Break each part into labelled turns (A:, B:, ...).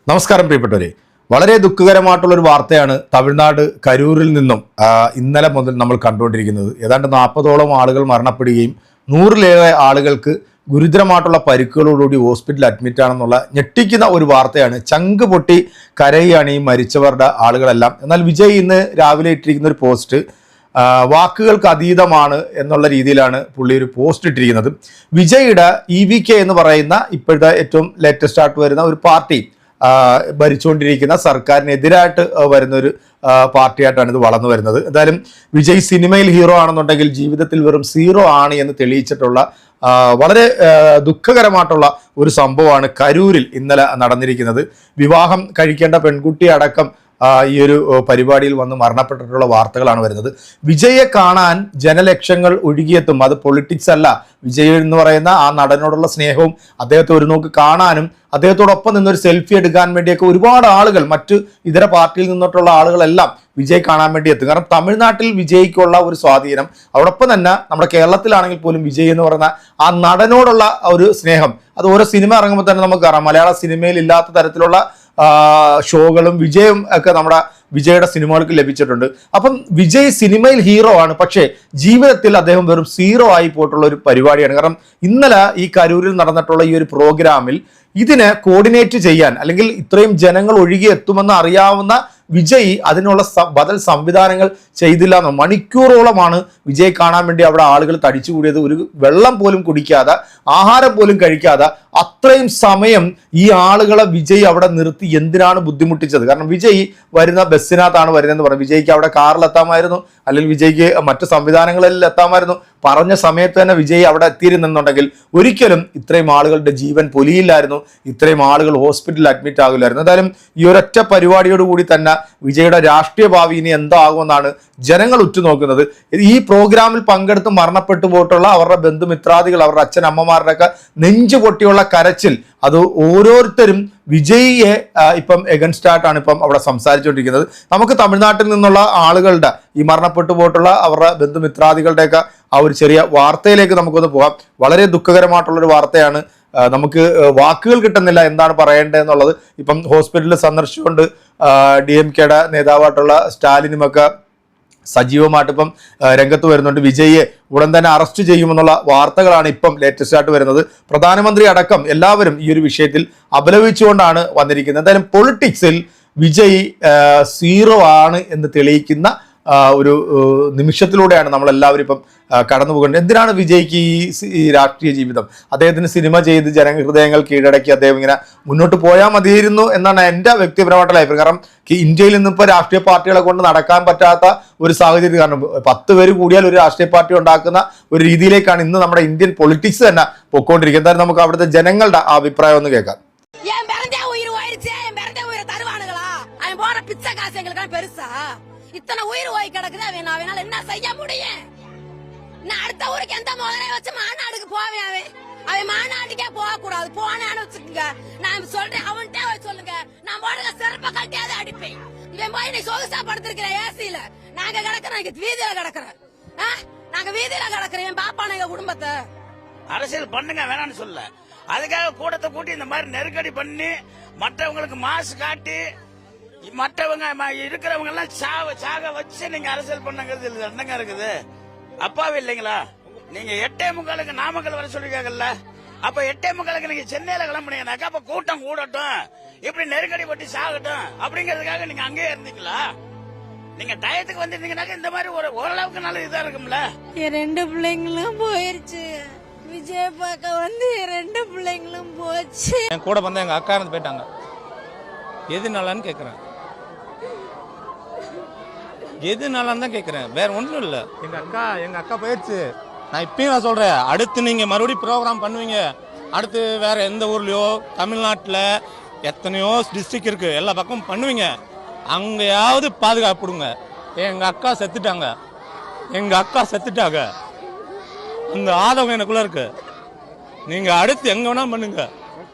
A: നമസ്കാരം പ്രിയപ്പെട്ടവരെ, വളരെ ദുഃഖകരമായിട്ടുള്ളൊരു വാർത്തയാണ് തമിഴ്നാട് കരൂരിൽ നിന്നും ഇന്നലെ മുതൽ നമ്മൾ കണ്ടുകൊണ്ടിരിക്കുന്നത്. ഏതാണ്ട് 40ഓളം ആളുകൾ മരണപ്പെടുകയും 100ലേറെ ആളുകൾക്ക് ഗുരുതരമായിട്ടുള്ള പരിക്കുകളോടുകൂടി ഹോസ്പിറ്റലിൽ അഡ്മിറ്റ് ആണെന്നുള്ള ഞെട്ടിക്കുന്ന ഒരു വാർത്തയാണ്. ചങ്ക് പൊട്ടി കരയുകയാണ് ഈ മരിച്ചവരുടെ ആളുകളെല്ലാം. എന്നാൽ വിജയ് ഇന്ന് രാവിലെ ഇട്ടിരിക്കുന്ന ഒരു പോസ്റ്റ് വാക്കുകൾക്ക് അതീതമാണ് എന്നുള്ള രീതിയിലാണ് പുള്ളി ഒരു പോസ്റ്റ് ഇട്ടിരിക്കുന്നത്. വിജയുടെ EVK എന്ന് പറയുന്ന ഇപ്പോഴത്തെ ഏറ്റവും ലേറ്റസ്റ്റ് ആയിട്ട് വരുന്ന ഒരു പാർട്ടി ഭരിച്ചുകൊണ്ടിരിക്കുന്ന സർക്കാരിനെതിരായിട്ട് വരുന്നൊരു പാർട്ടിയായിട്ടാണ് ഇത് വളർന്നു വരുന്നത്. എന്തായാലും വിജയ് സിനിമയിൽ ഹീറോ ആണെന്നുണ്ടെങ്കിൽ ജീവിതത്തിൽ വെറും സീറോ ആണ് എന്ന് തെളിയിച്ചിട്ടുള്ള വളരെ ദുഃഖകരമായിട്ടുള്ള ഒരു സംഭവമാണ് കരൂരിൽ ഇന്നലെ നടന്നിരിക്കുന്നത്. വിവാഹം കഴിക്കേണ്ട പെൺകുട്ടി അടക്കം ഈ ഒരു പരിപാടിയിൽ വന്ന് മരണപ്പെട്ടിട്ടുള്ള വാർത്തകളാണ് വരുന്നത്. വിജയെ കാണാൻ ജനലക്ഷങ്ങൾ ഒഴുകിയെത്തും. അത് പൊളിറ്റിക്സ് അല്ല. വിജയ് എന്ന് പറയുന്ന ആ നടനോടുള്ള സ്നേഹവും അദ്ദേഹത്തെ ഒരു നോക്ക് കാണാനും അദ്ദേഹത്തോടൊപ്പം നിന്നൊരു സെൽഫി എടുക്കാൻ വേണ്ടിയൊക്കെ ഒരുപാട് ആളുകൾ മറ്റ് ഇതര പാർട്ടിയിൽ നിന്നിട്ടുള്ള ആളുകളെല്ലാം വിജയ് കാണാൻ വേണ്ടി എത്തും. കാരണം തമിഴ്നാട്ടിൽ വിജയ്ക്കുള്ള ഒരു സ്വാധീനം, അതോടൊപ്പം തന്നെ നമ്മുടെ കേരളത്തിലാണെങ്കിൽ പോലും വിജയ് എന്ന് പറയുന്ന ആ നടനോടുള്ള ഒരു സ്നേഹം അത് ഓരോ സിനിമ ഇറങ്ങുമ്പോൾ തന്നെ നമുക്ക് കാണാം. മലയാള സിനിമയിൽ ഇല്ലാത്ത തരത്തിലുള്ള ഷോകളും വിജയും ഒക്കെ നമ്മുടെ വിജയുടെ സിനിമകൾക്ക് ലഭിച്ചിട്ടുണ്ട്. അപ്പം വിജയ് സിനിമയിൽ ഹീറോ ആണ്, പക്ഷേ ജീവിതത്തിൽ അദ്ദേഹം വെറും സീറോ ആയി പോയിട്ടുള്ള ഒരു പരിപാടിയാണ്. കാരണം ഇന്നലെ ഈ കരൂരിൽ നടന്നിട്ടുള്ള ഈ ഒരു പ്രോഗ്രാമിൽ ഇതിനെ കോർഡിനേറ്റ് ചെയ്യാൻ അല്ലെങ്കിൽ ഇത്രയും ജനങ്ങൾ ഒഴുകിയെത്തുമെന്ന് അറിയാവുന്ന വിജയ് അതിനുള്ള ബദൽ സംവിധാനങ്ങൾ ചെയ്തില്ല എന്നോ. മണിക്കൂറോളമാണ് വിജയ് കാണാൻ വേണ്ടി അവിടെ ആളുകൾ തടിച്ചുകൂടിയത്. ഒരു വെള്ളം പോലും കുടിക്കാതെ, ആഹാരം പോലും കഴിക്കാതെ അത്രയും സമയം ഈ ആളുകളെ വിജയ് അവിടെ നിർത്തി എന്തിനാണ് ബുദ്ധിമുട്ടിച്ചത്? കാരണം വിജയ് വരുന്ന ബസ്സിനകത്താണ് വരുന്നതെന്ന് പറഞ്ഞു. വിജയ്ക്ക് അവിടെ കാറിൽ എത്താമായിരുന്നു, അല്ലെങ്കിൽ വിജയ്ക്ക് മറ്റു സംവിധാനങ്ങളിൽ എത്താമായിരുന്നു. പറഞ്ഞ സമയത്ത് തന്നെ വിജയ് അവിടെ എത്തിയിരുന്നെന്നുണ്ടെങ്കിൽ ഒരിക്കലും ഇത്രയും ആളുകളുടെ ജീവൻ പൊലിയില്ലായിരുന്നു, ഇത്രയും ആളുകൾ ഹോസ്പിറ്റലിൽ അഡ്മിറ്റ് ആകില്ലായിരുന്നു. എന്തായാലും ഈ ഒരൊറ്റ പരിപാടിയോടുകൂടി തന്നെ വിജയുടെ രാഷ്ട്രീയ ഭാവി ഇനി എന്താകുമെന്നാണ് ജനങ്ങൾ ഉറ്റുനോക്കുന്നത്. ഈ പ്രോഗ്രാമിൽ പങ്കെടുത്ത് മരണപ്പെട്ടു പോയിട്ടുള്ള അവരുടെ ബന്ധുമിത്രാദികൾ, അവരുടെ അച്ഛൻ അമ്മമാരുടെയൊക്കെ നെഞ്ചു പൊട്ടിയുള്ള കരച്ചിൽ, അത് ഓരോരുത്തരും വിജയിയെ ഇപ്പം എഗൻസ്റ്റ് ആയിട്ടാണ് ഇപ്പം അവിടെ സംസാരിച്ചുകൊണ്ടിരിക്കുന്നത്. നമുക്ക് തമിഴ്നാട്ടിൽ നിന്നുള്ള ആളുകളുടെ ഈ മരണപ്പെട്ടു പോയിട്ടുള്ള അവരുടെ ബന്ധുമിത്രാദികളുടെയൊക്കെ ആ ഒരു ചെറിയ വാർത്തയിലേക്ക് നമുക്കൊന്ന് പോകാം. വളരെ ദുഃഖകരമായിട്ടുള്ളൊരു വാർത്തയാണ്. നമുക്ക് വാക്കുകൾ കിട്ടുന്നില്ല എന്താണ് പറയേണ്ടതെന്നുള്ളത്. ഇപ്പം ഹോസ്പിറ്റലിൽ സന്ദർശിച്ചുകൊണ്ട് DMKയുടെ നേതാവായിട്ടുള്ള സ്റ്റാലിനുമൊക്കെ സജീവമായിട്ട് ഇപ്പം രംഗത്ത് വരുന്നുണ്ട്. വിജയിയെ ഉടൻ തന്നെ അറസ്റ്റ് ചെയ്യുമെന്നുള്ള വാർത്തകളാണ് ഇപ്പം ലേറ്റസ്റ്റ് ആയിട്ട് വരുന്നത്. പ്രധാനമന്ത്രി അടക്കം എല്ലാവരും ഈ ഒരു വിഷയത്തിൽ അപലപിച്ചുകൊണ്ടാണ് വന്നിരിക്കുന്നത്. എന്തായാലും പൊളിറ്റിക്സിൽ വിജയ് സീറോ ആണ് എന്ന് തെളിയിക്കുന്ന ഒരു നിമിഷത്തിലൂടെയാണ് നമ്മളെല്ലാവരും ഇപ്പം കടന്നു പോകേണ്ടത്. എന്തിനാണ് വിജയ്ക്ക് ഈ രാഷ്ട്രീയ ജീവിതം? അദ്ദേഹത്തിന് സിനിമ ചെയ്ത് ജനഹൃദയങ്ങൾ കീഴടക്കി അദ്ദേഹം ഇങ്ങനെ മുന്നോട്ട് പോയാൽ മതിയായിരുന്നു എന്നാണ് എൻ്റെ വ്യക്തിപരമായിട്ടുള്ള അഭിപ്രായം. കാരണം ഇന്ത്യയിൽ നിന്നിപ്പോൾ രാഷ്ട്രീയ പാർട്ടികളെ കൊണ്ട് നടക്കാൻ പറ്റാത്ത ഒരു സാഹചര്യം. കാരണം 10 പേര് കൂടിയാൽ ഒരു രാഷ്ട്രീയ പാർട്ടി ഉണ്ടാക്കുന്ന ഒരു രീതിയിലേക്കാണ് ഇന്ന് നമ്മുടെ ഇന്ത്യൻ പൊളിറ്റിക്സ് തന്നെ പൊയ്ക്കൊണ്ടിരിക്കുന്നത്. എന്തായാലും നമുക്ക് അവിടുത്തെ ജനങ്ങളുടെ ആ അഭിപ്രായം ഒന്ന് കേൾക്കാം.
B: இத்தனை உயிர் ஓய் கிடக்குது. அவனால என்ன செய்ய முடியும்? நான் அடுத்த ஊருக்கு எந்த முதலே வச்சு மாநாடுக்கு போவேன். அவன் மாநாட்டுக்கே போக கூடாது. போனான்னு வச்சுக்கோங்க, நான் சொல்றேன், அவன்கிட்ட போய் சொல்லுங்க, நான் போடுற செருப்ப கட்டியாவது அடிப்பேன். இவன் போய் நீ சொகுசா படுத்திருக்கிற ஏசியில, நாங்க கிடக்குறோம், வீதியில கிடக்குறோம். நாங்க வீதியில கிடக்குறோம். என் பாப்பான எங்க குடும்பத்தை
C: அரசியல் பண்ணுங்க வேணான்னு சொல்ல, அதுக்காக கூட்டத்தை கூட்டி இந்த மாதிரி நெருக்கடி பண்ணி மற்றவங்களுக்கு மாசு காட்டி மற்றவங்க இருக்கிறவங்க எல்லாம் சாக வச்சு நீங்க அரசியல் பண்ணுங்கிறது என்னங்க இருக்குது? அப்பாவே இல்லைங்களா? நீங்க 8:45 நாமக்கல் வர சொல்லிருக்காங்கல்ல, அப்ப 8:45 நீங்க சென்னையில கிளம்புனீங்கன்னாக்கா அப்ப கூட்டம் கூடட்டும், இப்படி நெருக்கடி பட்டு சாகட்டும் அப்படிங்கிறதுக்காக நீங்க அங்கேயே இருந்தீங்களா? நீங்க டயத்துக்கு வந்திருந்தீங்கன்னாக்கா இந்த மாதிரி ஓரளவுக்கு நல்ல இதா இருக்கும்ல.
B: என் 2 பிள்ளைங்களும் போயிருச்சு. விஜய் பார்க்க வந்து 2 பிள்ளைங்களும் போச்சு.
D: என் கூட வந்து எங்க அக்கா இருந்து போயிட்டாங்க. எதுனாலன்னு கேக்குறேன், எதுனாலன்னு தான் கேட்குறேன், வேற ஒன்றும் இல்லை. எங்கள் அக்கா போயிடுச்சு. நான் இப்பயும் நான் சொல்கிறேன், அடுத்து நீங்கள் மறுபடியும் ப்ரோக்ராம் பண்ணுவீங்க, அடுத்து வேற எந்த ஊர்லேயோ தமிழ்நாட்டில் எத்தனையோ டிஸ்ட்ரிக்ட் இருக்குது, எல்லா பக்கமும் பண்ணுவீங்க, அங்கேயாவது பாதுகாப்புடுங்க. எங்கள் அக்கா செத்துட்டாங்க, அந்த ஆதவம் எனக்குள்ளே இருக்கு. நீங்கள் அடுத்து எங்கே வேணால் பண்ணுங்க,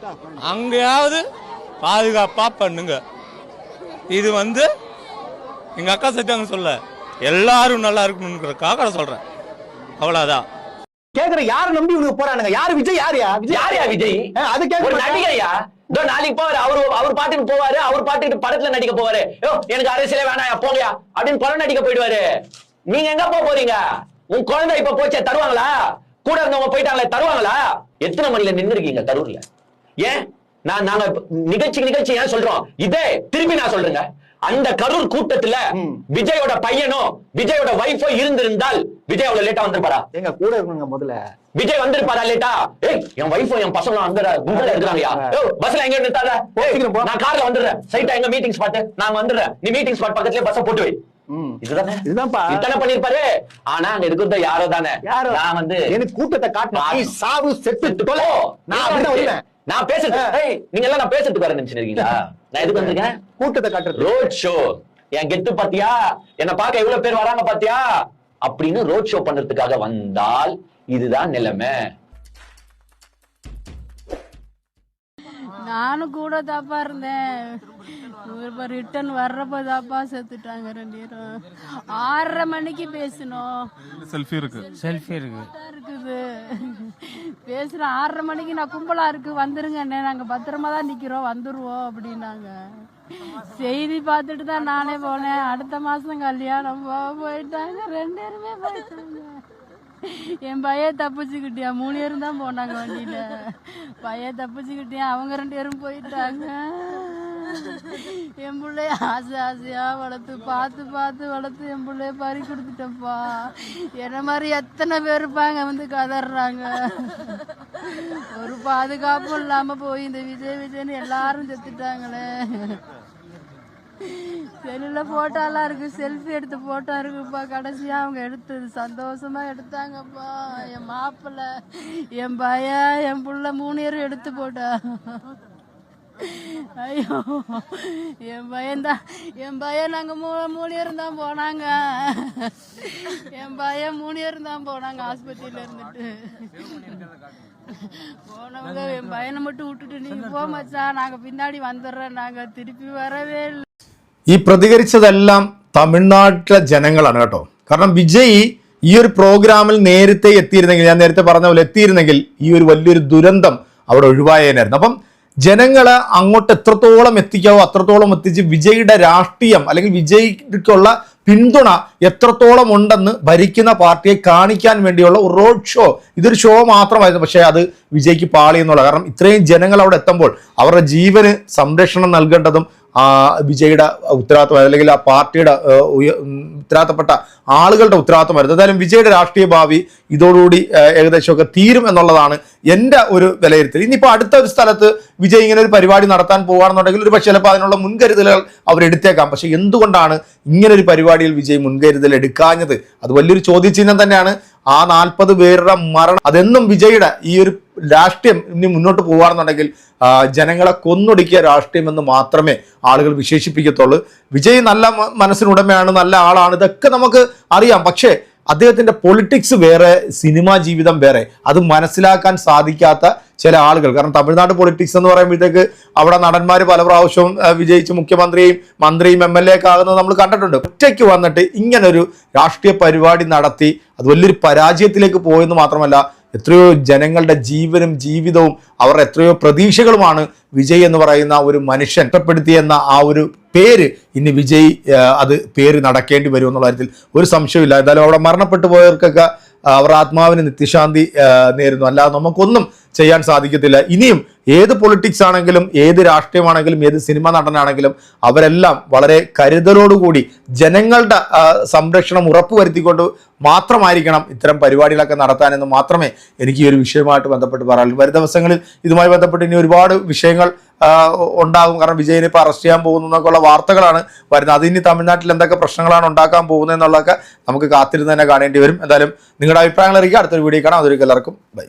D: அங்கேயாவது பாதுகாப்பாக பண்ணுங்க. இது வந்து எங்க அக்கா செத்தாங்கன்னு சொல்ல, எல்லாரும் நல்லா இருக்கணும்ன்றதுக்காக நான் சொல்றேன், அவ்வளவுதான்.
E: கேக்குற யார நம்பி இவங்க போறானுங்க? யாரு விஜய்? யாரியா விஜய்? யாரியா விஜய்? அது கேக்குற நடிகையா? நாளைக்கு போவாரு, அவர் பாட்டுக்கு போவாரு, அவர் பாட்டுக்கு படத்துல நடிக்க போவாரு. எனக்கு அரசியலே வேணாம் போங்கயா அப்படின்னு படம் நடிக்க போயிடுவாரு. நீங்க எங்க போறீங்க? உன் குழந்தை இப்ப போச்சே, தருவாங்களா? கூட இருந்தவங்க போயிட்டாங்களே, தருவாங்களா? எத்தனை மணில நின்று இருக்கீங்க கரூர்ல? ஏன் நாங்க நிகழ்ச்சி ஏன் சொல்றோம்? இதே திருப்பி நான் சொல்றேங்க, அந்த கரூர் கூட்டத்துல விஜயோட பையனோ விஜயோட வைஃபோ இருந்திருந்தால் விஜய் அவ்வளவு லேட்டா வந்திருப்பாரா?
F: எங்க கூட இருக்கணுங்க முதல்ல.
E: விஜய் வந்திருப்பாரா லேட்டா? என் வைஃபோ என் பசங்களும் அங்க கும்பல இருக்கிறாங்கயா, பஸ்ல எங்க நிறுத்தாத, நான் கார்ல வந்துடுறேன், சைட்டா எங்க மீட்டிங் ஸ்பாட் நாங்க வந்துடுறேன், நீ மீட்டிங் ஸ்பாட் பக்கத்துலயே பஸ் போட்டு வை. இதுதான்ப்பா இத்தனை பண்ணிருப்பாரு. ஆனா அங்க இருக்கிறது யாரோ தானே, நான் வந்து எனக்கு கூட்டத்தை காட்டினேன், சாவு செத்து நான் அப்படிதான் வருவேன். நான் பேசுறது நீங்க எல்லாம் நான் பேசுறதுக்கு வர நினைச்சிருக்கீங்களா? நான் எதுக்கு வந்திருக்கேன்? கூட்டத்தை காட்டுறது, ரோட் ஷோ. என் கெத்து பாத்தியா, என்ன பார்க்க எவ்வளவு பேர் வராங்க பாத்தியா அப்படின்னு ரோட் ஷோ பண்றதுக்காக வந்தால் இதுதான் நிலைமை.
G: நானும் கூட தாப்பா இருந்தேன். ரிட்டர்ன் வர்றப்ப தாப்பா செத்துட்டாங்க 2 பேரும். 6:30 மணிக்கு பேசணும்.
H: செல்ஃபி இருக்குது
G: பேசுறேன். 6:30 மணிக்கு நான் கும்பலா இருக்கு வந்துருங்க, நாங்க பத்திரமா தான் நிக்கிறோம், வந்துருவோம் அப்படின்னாங்க. செய்தி பார்த்துட்டு தான் நானே போனேன். அடுத்த மாசம் கல்யாணம் போயிட்டாங்க, 2 பேருமே போயிட்டாங்க. என் பையன் தப்பிச்சுக்கிட்டியா, 3 பேரும் தான் போனாங்க வண்டியில. பையன் தப்பிச்சுக்கிட்டியா, அவங்க 2 பேரும் போயிட்டாங்க. என் பிள்ளைய ஆசையா வளர்த்து பார்த்து வளர்த்து என் பிள்ளைய பறி கொடுத்துட்டப்பா. என்ன மாதிரி எத்தனை பேர் இருப்பாங்க வந்து கதறாங்க. ஒரு பாதுகாப்பும் இல்லாம போய் இந்த விஜய்னு எல்லாரும் செத்துட்டாங்களே. செல்லுல போட்டோலாம் இருக்கு, செல்ஃபி எடுத்த போட்டோ இருக்குப்பா. கடைசியா அவங்க எடுத்தது சந்தோஷமா எடுத்தாங்கப்பா. என் மாப்பிள்ள, என் பையன், என் புள்ள 3 பேரும் எடுத்து போட்டா. ஐயோ என் பையன் நாங்க 3 பேரும் தான் போனாங்க. என் பையன் 3 பேரும் தான் போனாங்க ஆஸ்பத்திரியில இருந்துட்டு. போனவங்க என் பையனை மட்டும் விட்டுட்டு நீ போ மச்சான், நாங்க பின்னாடி வந்துடுறோம், நாங்க திருப்பி வரவே இல்லை.
A: ഈ പ്രതികരിച്ചതെല്ലാം തമിഴ്നാട്ടിലെ ജനങ്ങളാണ് കേട്ടോ. കാരണം വിജയ് ഈ ഒരു പ്രോഗ്രാമിൽ നേരത്തെ എത്തിയിരുന്നെങ്കിൽ, ഞാൻ നേരത്തെ പറഞ്ഞ പോലെ എത്തിയിരുന്നെങ്കിൽ ഈ ഒരു വലിയൊരു ദുരന്തം അവിടെ ഒഴിവായേനായിരുന്നു. അപ്പം ജനങ്ങളെ അങ്ങോട്ട് എത്രത്തോളം എത്തിക്കാവോ അത്രത്തോളം എത്തിച്ച് വിജയുടെ രാഷ്ട്രീയം അല്ലെങ്കിൽ വിജയ്ക്കുള്ള പിന്തുണ എത്രത്തോളം ഉണ്ടെന്ന് ഭരിക്കുന്ന പാർട്ടിയെ കാണിക്കാൻ വേണ്ടിയുള്ള ഒരു റോഡ് ഷോ, ഇതൊരു ഷോ മാത്രമായിരുന്നു. പക്ഷേ അത് വിജയ്ക്ക് പാളി എന്നുള്ള, കാരണം ഇത്രയും ജനങ്ങൾ അവിടെ എത്തുമ്പോൾ അവരുടെ ജീവന് സംരക്ഷണം നൽകേണ്ടതും വിജയുടെ ഉത്തരവാദിത്തം അല്ലെങ്കിൽ ആ പാർട്ടിയുടെ ഉത്തരവാദിത്തപ്പെട്ട ആളുകളുടെ ഉത്തരവാദിത്തമായിരുന്നു. എന്തായാലും വിജയുടെ രാഷ്ട്രീയ ഭാവി ഇതോടുകൂടി ഏകദേശമൊക്കെ തീരും എന്നുള്ളതാണ് എൻ്റെ ഒരു വിലയിരുത്തൽ. ഇനിയിപ്പോൾ അടുത്ത ഒരു സ്ഥലത്ത് വിജയ് ഇങ്ങനെ ഒരു പരിപാടി നടത്താൻ പോകുകയാണെന്നുണ്ടെങ്കിൽ ഒരു പക്ഷേ ചിലപ്പോൾ അതിനുള്ള മുൻകരുതലുകൾ അവരെടുത്തേക്കാം. പക്ഷെ എന്തുകൊണ്ടാണ് ഇങ്ങനെ ഒരു പരിപാടിയിൽ വിജയ് മുൻകരുതൽ എടുക്കാഞ്ഞത്? അത് വലിയൊരു ചോദ്യചിഹ്നം തന്നെയാണ്. ആ 40 പേരുടെ മരണം അതെന്നും വിജയുടെ ഈ ഒരു രാഷ്ട്രീയം ഇനി മുന്നോട്ട് പോകുകയാണെന്നുണ്ടെങ്കിൽ ജനങ്ങളെ കൊന്നൊടുക്കിയ രാഷ്ട്രീയം എന്ന് മാത്രമേ ആളുകൾ വിശേഷിപ്പിക്കത്തുള്ളൂ. വിജയ് നല്ല മനസ്സിനുടമയാണ്, നല്ല ആളാണ്, ഇതൊക്കെ നമുക്ക് അറിയാം. പക്ഷേ അദ്ദേഹത്തിൻ്റെ പൊളിറ്റിക്സ് വേറെ, സിനിമാ ജീവിതം വേറെ. അത് മനസ്സിലാക്കാൻ സാധിക്കാത്ത ചില ആളുകൾ, കാരണം തമിഴ്നാട് പൊളിറ്റിക്സ് എന്ന് പറയുമ്പോഴത്തേക്ക് അവിടെ നടന്മാർ പല പ്രാവശ്യവും വിജയിച്ച് മുഖ്യമന്ത്രിയും മന്ത്രിയും MLA ഒക്കെ ആകുന്നത് നമ്മൾ കണ്ടിട്ടുണ്ട്. ഒറ്റയ്ക്ക് വന്നിട്ട് ഇങ്ങനൊരു രാഷ്ട്രീയ പരിപാടി നടത്തി അത് വലിയൊരു പരാജയത്തിലേക്ക് പോയെന്ന് മാത്രമല്ല, എത്രയോ ജനങ്ങളുടെ ജീവനും ജീവിതവും അവരുടെ എത്രയോ പ്രതീക്ഷകളുമാണ് വിജയ് എന്ന് പറയുന്ന ഒരു മനുഷ്യൻ നഷ്ടപ്പെടുത്തിയെന്ന ആ ഒരു പേര് ഇനി വിജയ് അത് പേര് നടക്കേണ്ടി വരും എന്നുള്ള കാര്യത്തിൽ ഒരു സംശയമില്ല. എന്തായാലും അവിടെ മരണപ്പെട്ടു പോയവർക്കൊക്കെ അവരുടെ ആത്മാവിന് നിത്യശാന്തി നേരുന്നു. അല്ലാതെ നമുക്കൊന്നും ചെയ്യാൻ സാധിക്കത്തില്ല. ഇനിയും ഏത് പൊളിറ്റിക്സ് ആണെങ്കിലും, ഏത് രാഷ്ട്രീയമാണെങ്കിലും, ഏത് സിനിമ നടനാണെങ്കിലും അവരെല്ലാം വളരെ കരുതലോടുകൂടി ജനങ്ങളുടെ സംരക്ഷണം ഉറപ്പുവരുത്തിക്കൊണ്ട് മാത്രമായിരിക്കണം ഇത്തരം പരിപാടികളൊക്കെ നടത്താനെന്ന് മാത്രമേ എനിക്ക് ഈ ഒരു വിഷയമായിട്ട് ബന്ധപ്പെട്ട് പറയാനുള്ളൂ. വരും ദിവസങ്ങളിൽ ഇതുമായി ബന്ധപ്പെട്ട് ഇനി ഒരുപാട് വിഷയങ്ങൾ ഉണ്ടാകും. കാരണം വിജയനെ ഇപ്പോൾ അറസ്റ്റ് ചെയ്യാൻ പോകുന്നു എന്നൊക്കെയുള്ള വാർത്തകളാണ് വരുന്നത്. അതിനി തമിഴ്നാട്ടിൽ എന്തൊക്കെ പ്രശ്നങ്ങളാണ് ഉണ്ടാക്കാൻ പോകുന്നത് എന്നുള്ളതൊക്കെ നമുക്ക് കാത്തിരുന്ന് തന്നെ കാണേണ്ടി വരും. എന്തായാലും നിങ്ങളുടെ അഭിപ്രായങ്ങൾ അറിയിക്കുക. അടുത്തൊരു വീഡിയോ കാണാം. അതൊരു എല്ലാവർക്കും ബൈ.